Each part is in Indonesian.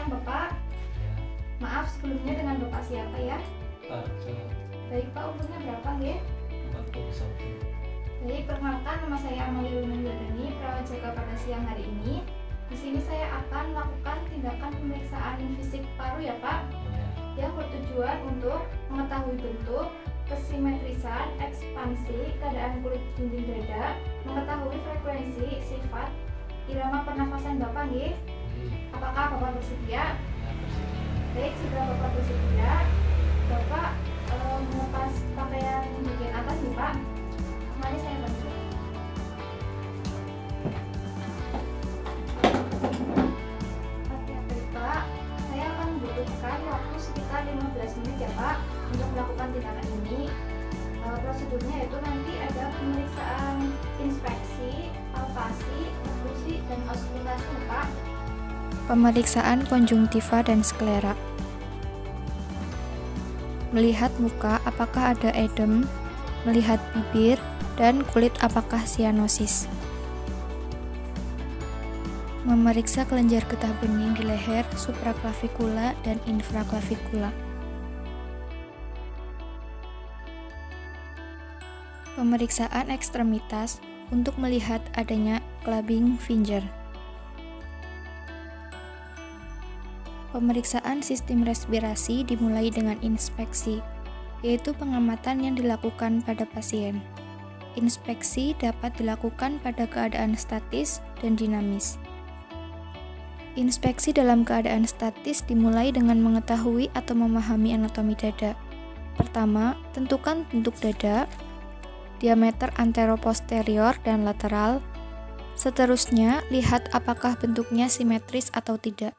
siang Bapak. Ya, Maaf sebelumnya, dengan Bapak siapa ya? Parto Baik Pak, umurnya berapa nggih? 41. Baik, perkenalkan nama saya Amalia Yudani, perawat jaga pada siang hari ini. Di sini saya akan melakukan tindakan pemeriksaan fisik paru ya Pak, Ya, yang bertujuan untuk mengetahui bentuk, kesimetrisan, ekspansi, keadaan kulit dinding dada, mengetahui frekuensi, sifat, irama pernafasan Bapak nggih. jadi Apakah Bapak bersedia? ya bersedia. Baik, jika Bapak bersedia, Bapak melepas pakaian bagian atas nih Pak. Mari saya bantu. Oke, baik Pak. Saya akan membutuhkan waktu sekitar 15 menit ya Pak untuk melakukan tindakan ini. Prosedurnya itu nanti ada pemeriksaan inspeksi, palpasi, oklusi, dan auskultasi ya Pak. Pemeriksaan konjungtiva dan sklera. Melihat muka apakah ada edem, melihat bibir, dan kulit apakah sianosis. Memeriksa kelenjar getah bening di leher, supraklavikula, dan infraklavikula. Pemeriksaan ekstremitas untuk melihat adanya clubbing finger. Pemeriksaan sistem respirasi dimulai dengan inspeksi, yaitu pengamatan yang dilakukan pada pasien. Inspeksi dapat dilakukan pada keadaan statis dan dinamis. Inspeksi dalam keadaan statis dimulai dengan mengetahui atau memahami anatomi dada. Pertama, tentukan bentuk dada, diameter anteroposterior dan lateral. Seterusnya, lihat apakah bentuknya simetris atau tidak.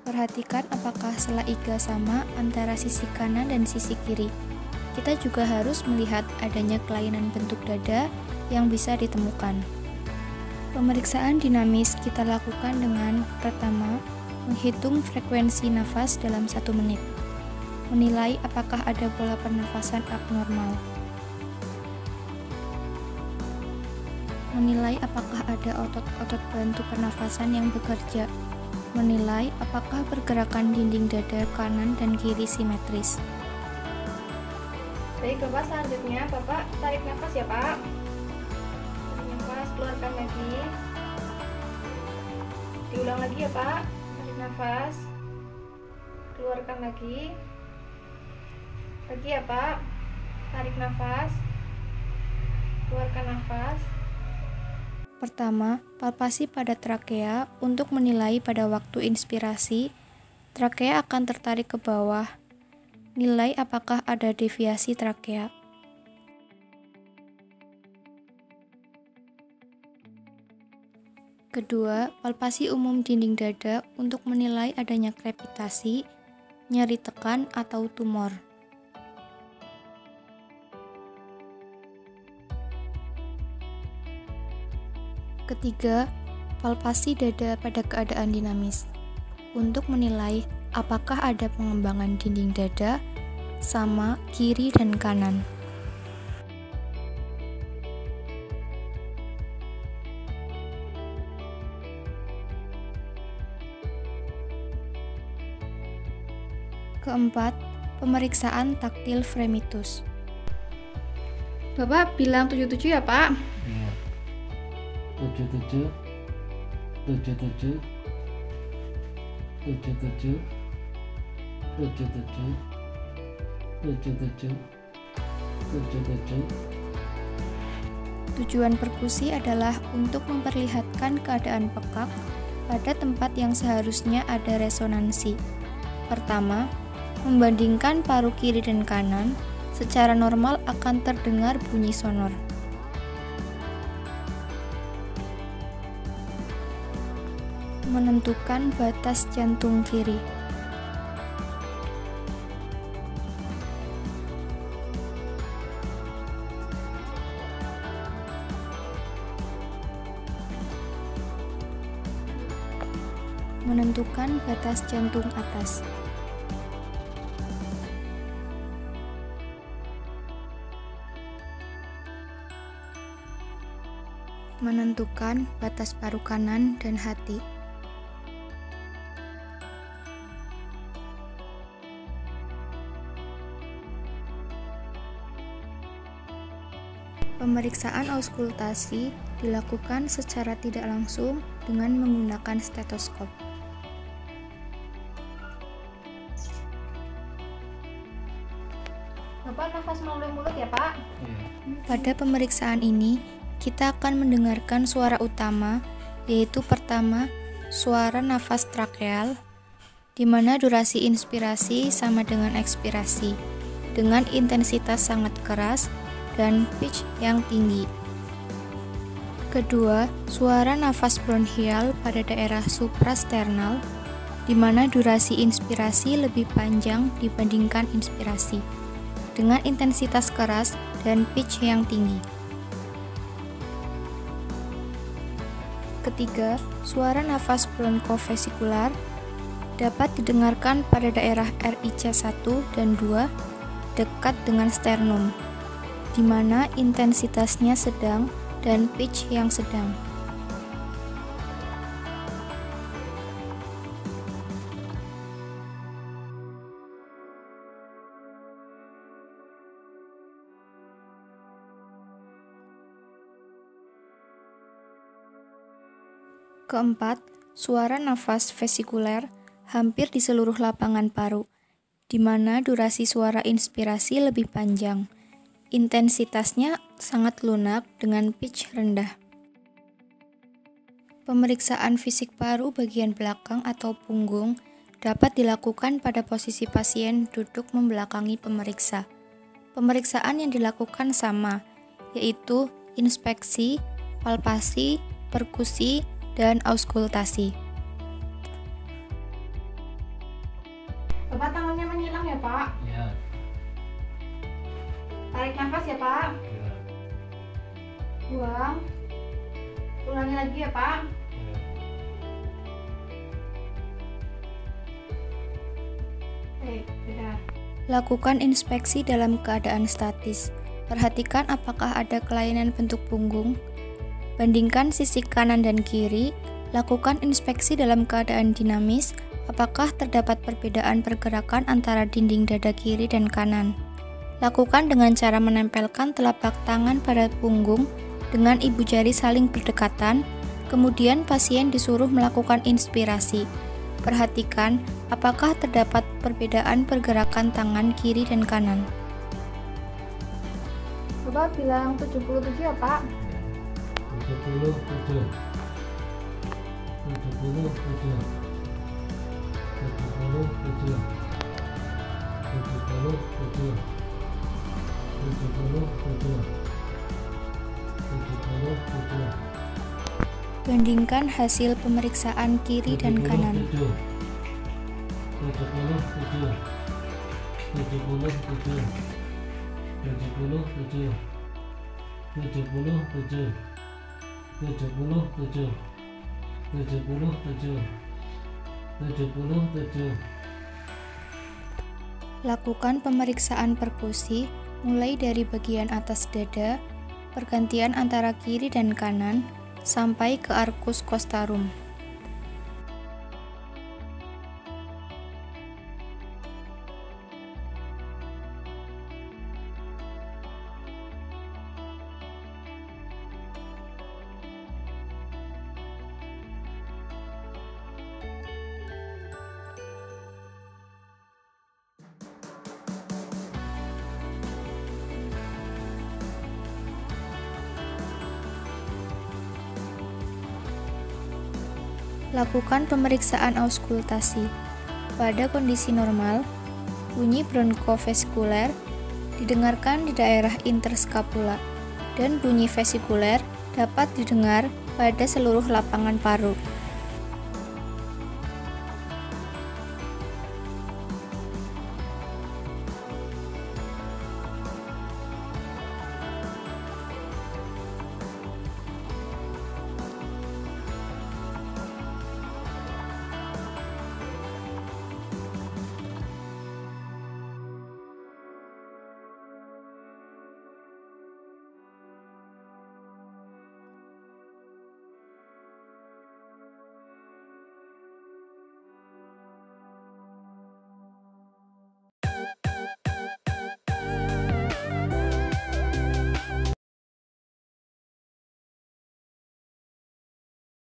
Perhatikan apakah sela iga sama antara sisi kanan dan sisi kiri. Kita juga harus melihat adanya kelainan bentuk dada yang bisa ditemukan. Pemeriksaan dinamis kita lakukan dengan pertama, menghitung frekuensi nafas dalam 1 menit. Menilai apakah ada pola pernafasan abnormal. Menilai apakah ada otot-otot bantu pernafasan yang bekerja. Menilai apakah pergerakan dinding dada kanan dan kiri simetris. Baik Bapak, selanjutnya Bapak tarik nafas ya Pak. Tarik nafas, keluarkan lagi. Diulang lagi ya Pak. Tarik nafas, keluarkan lagi. Lagi ya Pak. Tarik nafas, keluarkan nafas. Pertama, palpasi pada trakea untuk menilai pada waktu inspirasi, trakea akan tertarik ke bawah. Nilai apakah ada deviasi trakea. Kedua, palpasi umum dinding dada untuk menilai adanya krepitasi, nyeri tekan atau tumor. Ketiga, palpasi dada pada keadaan dinamis untuk menilai apakah ada pengembangan dinding dada sama kiri dan kanan. Keempat, pemeriksaan taktil fremitus. Bapak bilang 77 ya Pak. Ya, 77, 77, 77, 77, 77, 77. Tujuan perkusi adalah untuk memperlihatkan keadaan pekak pada tempat yang seharusnya ada resonansi. Pertama, membandingkan paru kiri dan kanan, secara normal akan terdengar bunyi sonor. Menentukan batas jantung kiri. Menentukan batas jantung atas. Menentukan batas paru kanan dan hati. Pemeriksaan auskultasi dilakukan secara tidak langsung dengan menggunakan stetoskop. Bapak nafas melalui mulut ya, Pak? Iya. Pada pemeriksaan ini, kita akan mendengarkan suara utama, yaitu pertama, suara nafas trakeal, di mana durasi inspirasi sama dengan ekspirasi, dengan intensitas sangat keras dan pitch yang tinggi. Kedua, suara nafas bronchial pada daerah suprasternal, di mana durasi inspirasi lebih panjang dibandingkan inspirasi, dengan intensitas keras dan pitch yang tinggi. Ketiga, suara nafas bronkofesikular dapat didengarkan pada daerah RIC1 dan 2 dekat dengan sternum, di mana intensitasnya sedang dan pitch yang sedang. Keempat, suara nafas vesikuler hampir di seluruh lapangan paru, di mana durasi suara inspirasi lebih panjang. Intensitasnya sangat lunak dengan pitch rendah. Pemeriksaan fisik paru bagian belakang atau punggung dapat dilakukan pada posisi pasien duduk membelakangi pemeriksa. Pemeriksaan yang dilakukan sama, yaitu inspeksi, palpasi, perkusi, dan auskultasi. Bapak tangannya menyilang ya, Pak? Iya. Tarik nafas ya, Pak? Iya. Buang. Ulangi lagi ya, Pak? Iya. Sudah. Lakukan inspeksi dalam keadaan statis. Perhatikan apakah ada kelainan bentuk punggung. Bandingkan sisi kanan dan kiri. Lakukan inspeksi dalam keadaan dinamis. Apakah terdapat perbedaan pergerakan antara dinding dada kiri dan kanan? Lakukan dengan cara menempelkan telapak tangan pada punggung dengan ibu jari saling berdekatan. Kemudian pasien disuruh melakukan inspirasi. Perhatikan apakah terdapat perbedaan pergerakan tangan kiri dan kanan. Bapak bilang 77 ya, Pak? 77. 77. 77. Bandingkan hasil pemeriksaan kiri dan kanan. 77. 77. Lakukan pemeriksaan perkusi mulai dari bagian atas dada, pergantian antara kiri dan kanan, sampai ke arcus costarum. Lakukan pemeriksaan auskultasi. Pada kondisi normal, bunyi bronkofesikuler didengarkan di daerah interskapula dan bunyi vesikuler dapat didengar pada seluruh lapangan paru.